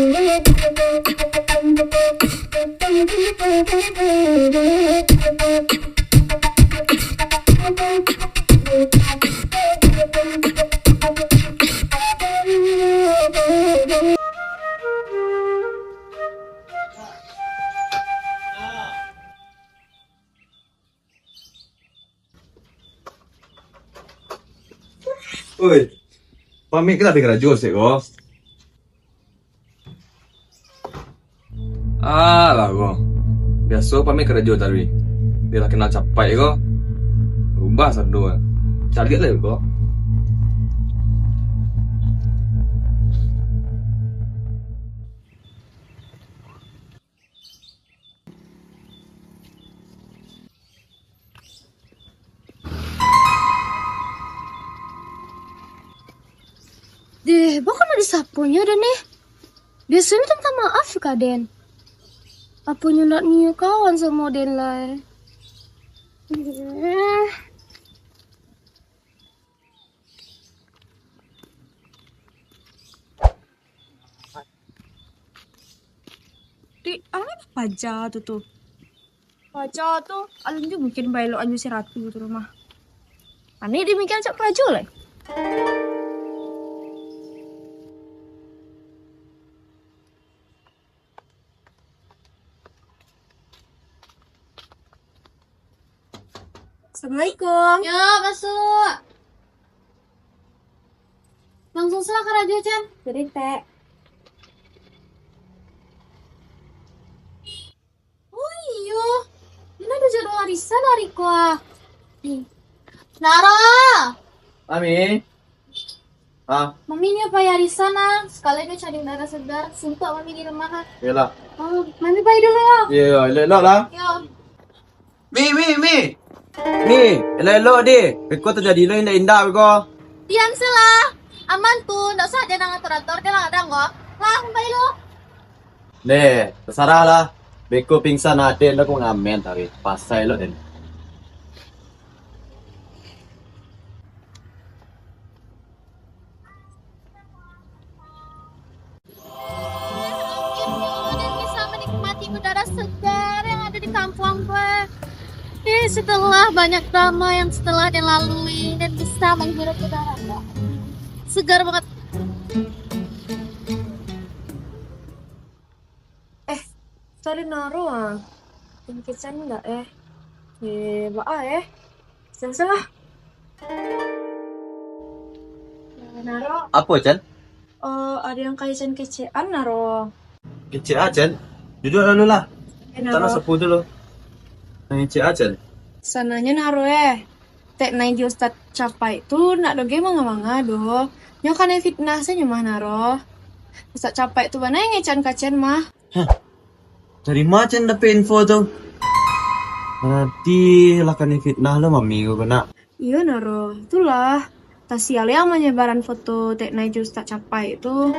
Oi, pamit ke tapi kerja sih kok. Lah kok. Biasa pamit kerja tadi. Dia kenal capai kok. Rubah satu. Cari lah kok. Deh, bahkan ada sapunya dan nih. Biasanya minta maaf kak Den. Apunya nak niu kawan sama Den lah. Di apa aja tuh? Baca tuh, alun juga mungkin bayi lo anju si ratu gitu rumah. Ani demikian cak keraju lah. Assalamualaikum. Ya, masuk. Langsung salah ke radio, Chan. Jadi teh. Oh iya. Ini ada jadwal arisan hari kuah. Nara. Mami. Mami ini apa ya arisan ah? Sekalian dia cari udara segar. Sumpah Mami di rumah kan. Iyalah. Oh, Mami bye dulu ya. Iya, elok lah. Yo. Mi. Ni, elok deh. Beko terjadi lo indah beko. Diam salah. Aman tuh, nggak usah dia ngatur-atur, dia nggak ada nggak. Lah, bye lo. Nih, terserah lah. Beko pingsan ada lo kok ngamen tadi. Pasai lo den. Dan bisa menikmati udara segar yang ada di kampung gue. Setelah banyak drama yang setelah dilalui dan bisa menghirup udara segar banget. Sorry Naro ah. Kitchen enggak Salah. Naro, Apa Chan? ada yang kecean Naro. Kecil aja. Duduk dulu lah. Tanah Naro, sepuh dulu. Kecil aja. sananya Naro Tek naik di Ustad capai itu nak doge manga doh. Nyo kan fitnah saja mah Naro. Ustad capai itu mana yang ngecan kacen mah. Dari macam dapat info tuh? Nanti lah kan fitnah lo mami gue kena. Iya Naro, itulah. Tasial yang menyebaran foto Tek naik di Ustad capai itu.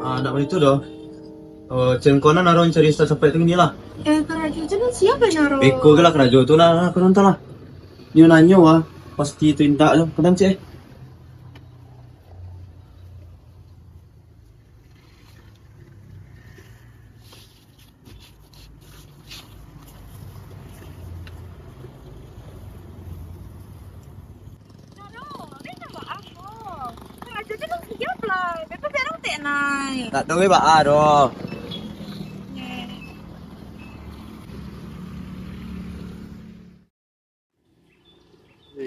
Nak itu doh. Cengkona naruh cari Ustaz sampai itu ni lah. Kerajuan itu siapa Naro? Beko ke lah kerajo tu lah. Aku nonton lah. Dia nanya wah. Pasti itu indah tu. Kenapa cik? Tak tahu ba doh.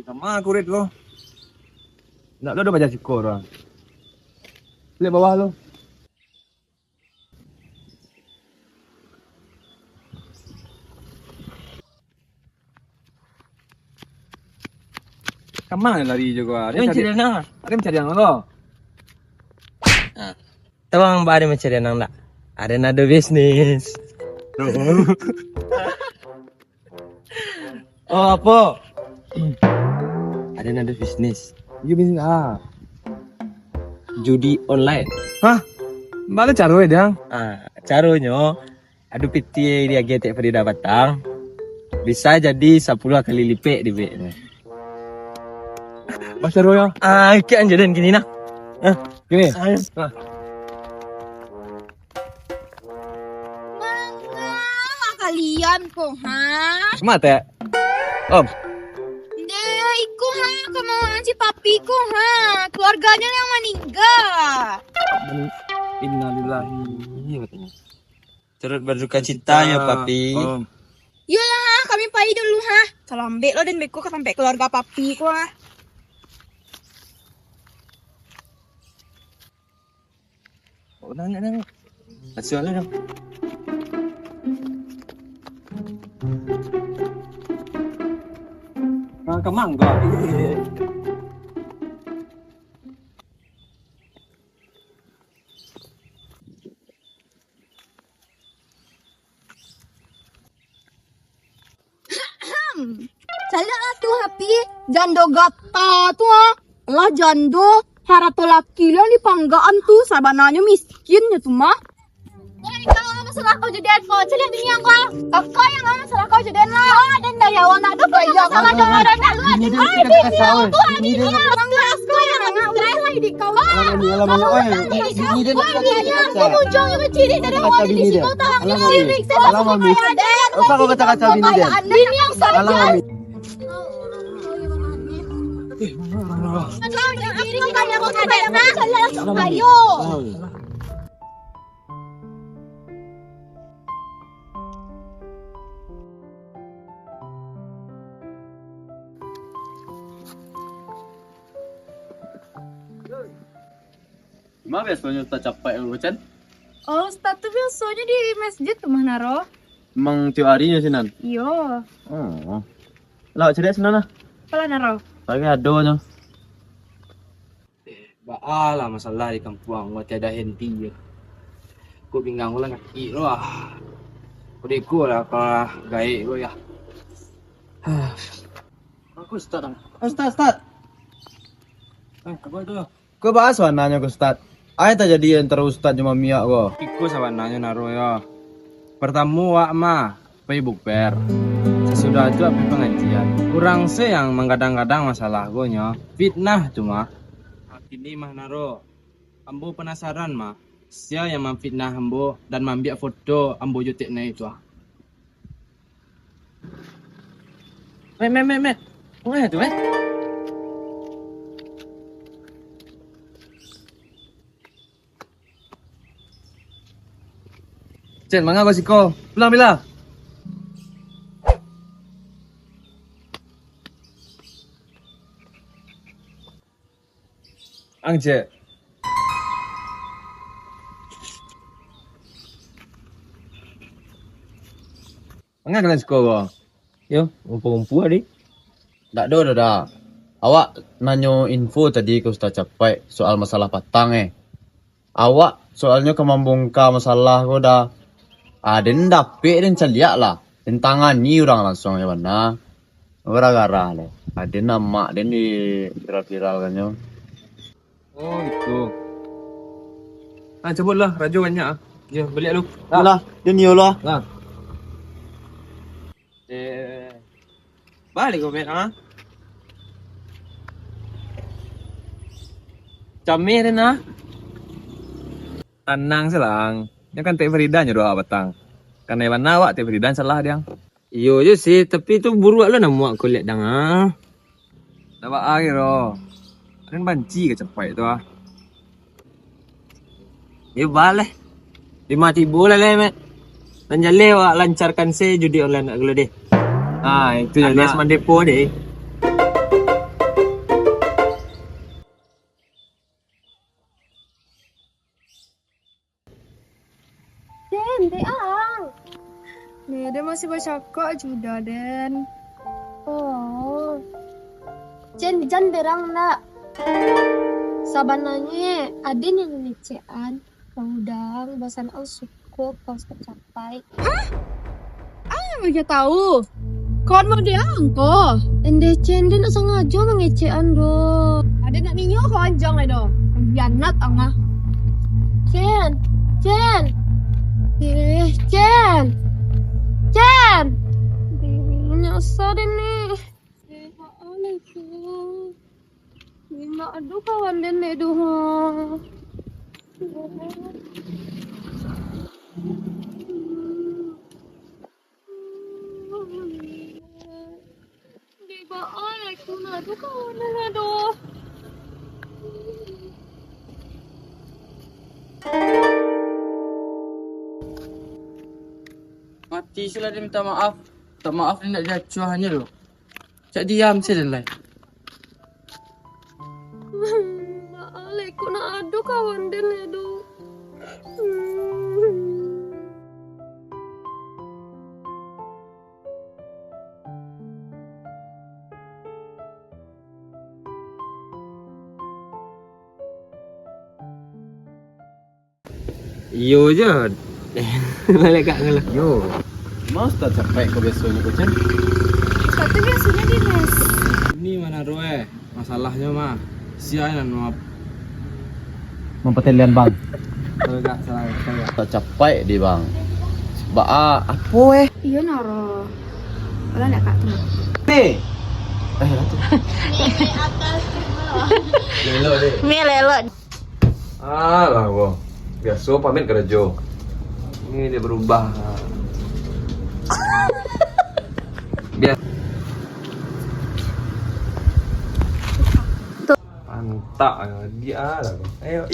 Sama kurit lo. Nak lo udah baca sikor lah. Lihat bawah lo. Kemana lari juga? Dia mencari yang ada mencari yang lo. Tawang ba ada mencari nang tak? Ada nado bisnis. Oh apa? Ada nado bisnis. You bisnis Judi online. Hah? Mana cara dia? Caranya adu piti dia getek Frida Batang. Bisa jadi 10 kali lipat di bet. Bahasa roya. Kian jalan gini nah. Gini. kasihan ko, ha? Mata. Om. Deh, iku ha, kemauan si papi ko, ha? Keluarganya yang meninggal. Innalillahi. Turut berduka cita ya papi. Yolah, ha, kami pai dulu, ha? Kalau ambek lo dan beko sampai keluarga papi ko, ha? Oh, nanya. Asyik dong. Kemangga. Salah lah tuh happy jando gata tuh ha. Lah jando harato laki lah di panggaan tuh sabananya miskin ya tuh mah. Woi, kalau masalah kau jadian kau, celian ini yang kau. Kakak yang ngomong masalah kau jadian lah. Oh, dan daya wana tuh masalah dong orang lu adik kau. Adik dia, orang kelas kau yang nggak lah di kau. Kau ujung yang ciri dari awal di sini kau tahu sirik. Apa kau kata-kata bini dia? Bini yang salah. Ayo. Gimana biasanya Ustaz capai lu, Chan? Oh, Ustaz tuh biasanya di masjid tuh mah naro. Emang tiap harinya sih, Nan? Iya. Oh. Lah, cerita sana. Pala naro. Lagi adonya. Baala masalah di kampung gua tiada henti ya. Ku pinggang ulang kaki lo ah. Kudiku lah kalau gaik lo ya. Aku Ustaz. Ustaz. Apa tu? Kau bahas warnanya ke Ustaz. Ayo tak jadi antara Ustaz cuma Mia kau. Iku sawananya naro ya. Pertama wak mah pergi bukber. Sesudah itu api pengajian. Kurang se yang menggadang-gadang masalah gue nya. Fitnah cuma. Kini mah naro. Ambo penasaran mah. Siapa yang memfitnah ambo dan membiak foto ambo jutek na itu ah. Met. Mana tu Cen, mangga basi kau. Bilang. Angce. Mangga kalian sekolah. Yo, ngumpul-ngumpul adik. Tak ada. Awak nanyo info tadi ke Ustaz Capai soal masalah patang Awak soalnya kemambungka masalah kau dah. Den dapet den caliak lah. Den tangani orang langsung ya mana. Gara-gara le. Den nama den di viral-viral kan yo. Oh gitu. Cabutlah, rajo banyak ah. Ya, balik lu. Lah, den yo lah. Nah. Balik kau bet ah. Camih dan ah. Tenang selang. Ini kan Teh Frida doa batang. Karena Ewan awak Teh Frida salah dia. Iyo je sih, tapi tu buruk lah nama aku lihat dang ah. Dapat air oh. Kan banci ke capai tu ah. Ya balik. 5,000 lah met. Dan jale awak lancarkan saya judi online nak deh. Ah, itu yang Alias Mandepo deh. Den, ang. Nih, dia masih baca kok juga, Den. Oh. Jan berang nak. Sabananya ada yang ngecean. Udang, bahasan al suku kau tercapai. Yang dia tahu. Kawan mau dia angko. NDC dia nak sengaja mengecean do. Ada nak ninyo kau anjang lah do. Bianat angah. Jen. Jen. Nyasar ini. Lima aduh kawan dene doh. Aduh kawan, aduh. Mati sudah dia minta maaf. Tak maaf dia nak dia cuahnya loh. Cak diam saya dan lain. Alek, kok nak aduh kawan dan aduh. Iyo je. Balik kat ngalah. Yo. Mas tak capai kau biasanya kau Chan? Tapi biasanya di mes. Ini mana roe? Masalahnya mah siapa yang mau Mempetelian bang. agak salah saya. Tak capai di bang. Sebab apa Iya naro. Kalau nak kak teman. Nih. Ratu. Lelo deh. Mie lelot. Alah gua. Biasa pamit kerja. Ini dia berubah. Biar. Pantak dia lah. Ayo.